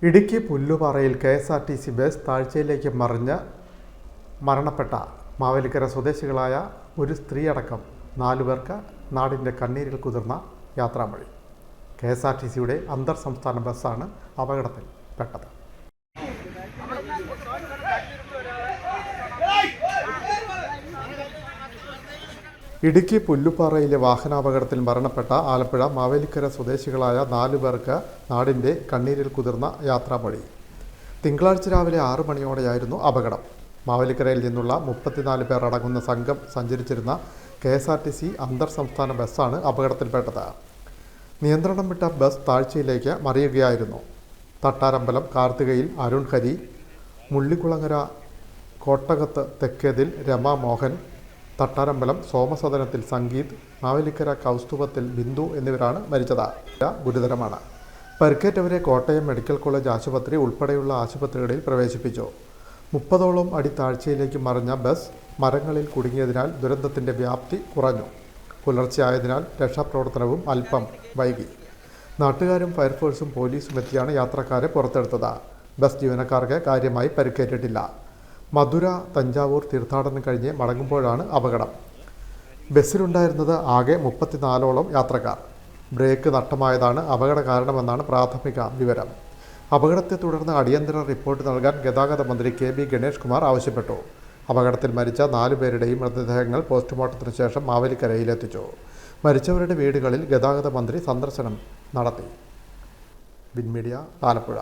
Idukki പുല്ലുപാറയിൽ KSRTC bus താഴ്ചയിലേക്ക് മരണപ്പെട്ട മാവേലിക്കര സ്വദേശികളായ ഒരു സ്ത്രീയടക്കം 4 പേർക്ക് നാടിൻ്റെ കണ്ണീരിൽ കുതിർന്ന യാത്രാമൊഴി. KSRTCയുടെ അന്തർ സംസ്ഥാന ബസ്സാണ് അപകടത്തിൽപ്പെട്ടത്. ഇടുക്കി പുല്ലുപാറയിലെ വാഹനാപകടത്തിൽ മരണപ്പെട്ട ആലപ്പുഴ മാവേലിക്കര സ്വദേശികളായ 4 പേർക്ക് നാടിൻ്റെ കണ്ണീരിൽ കുതിർന്ന യാത്രാമൊഴി. തിങ്കളാഴ്ച രാവിലെ 6 മണിയോടെയായിരുന്നു അപകടം. മാവേലിക്കരയിൽ നിന്നുള്ള 34 പേർ അടങ്ങുന്ന സംഘം സഞ്ചരിച്ചിരുന്ന KSRTC അന്തർ സംസ്ഥാന ബസ്സാണ് അപകടത്തിൽപ്പെട്ടത്. നിയന്ത്രണം വിട്ട ബസ് താഴ്ചയിലേക്ക് മറിയുകയായിരുന്നു. തട്ടാരമ്പലം കാർത്തികയിൽ അരുൺ ഹരി, മുള്ളിക്കുളങ്ങര കോട്ടകത്ത് തെക്കേതിൽ രമ മോഹൻ, തട്ടാരമ്പലം സോമസദനത്തിൽ സംഗീത്, മാവേലിക്കര കൗസ്തുഭത്തിൽ ബിന്ദു എന്നിവരാണ് മരിച്ചത്. ഗുരുതരമാണ്. പരിക്കേറ്റവരെ കോട്ടയം മെഡിക്കൽ കോളേജ് ആശുപത്രി ഉൾപ്പെടെയുള്ള ആശുപത്രികളിൽ പ്രവേശിപ്പിച്ചു. 30ഓളം അടി താഴ്ചയിലേക്ക് മറിഞ്ഞ ബസ് മരങ്ങളിൽ കുടുങ്ങിയതിനാൽ ദുരന്തത്തിൻ്റെ വ്യാപ്തി കുറഞ്ഞു. പുലർച്ചെയായതിനാൽ രക്ഷാപ്രവർത്തനവും അല്പം വൈകി. നാട്ടുകാരും ഫയർഫോഴ്സും പോലീസും എത്തിയാണ് യാത്രക്കാരെ പുറത്തെടുത്തത്. ബസ് ജീവനക്കാർക്ക് കാര്യമായി പരിക്കേറ്റിട്ടില്ല. മധുര തഞ്ചാവൂർ തീർത്ഥാടനം കഴിഞ്ഞ് മടങ്ങുമ്പോഴാണ് അപകടം. ബസ്സിലുണ്ടായിരുന്നത് ആകെ 34ഓളം യാത്രക്കാർ. ബ്രേക്ക് നഷ്ടമായതാണ് അപകട കാരണമെന്നാണ് പ്രാഥമിക വിവരം. അപകടത്തെ തുടർന്ന് അടിയന്തര റിപ്പോർട്ട് നൽകാൻ ഗതാഗത മന്ത്രി KB ഗണേഷ് കുമാർ ആവശ്യപ്പെട്ടു. അപകടത്തിൽ മരിച്ച 4 പേരുടെയും മൃതദേഹങ്ങൾ പോസ്റ്റ്മോർട്ടത്തിന് ശേഷം മാവേലിക്കരയിലെത്തിച്ചു. മരിച്ചവരുടെ വീടുകളിൽ ഗതാഗത മന്ത്രി സന്ദർശനം നടത്തി. വിൻമീഡിയ, ആലപ്പുഴ.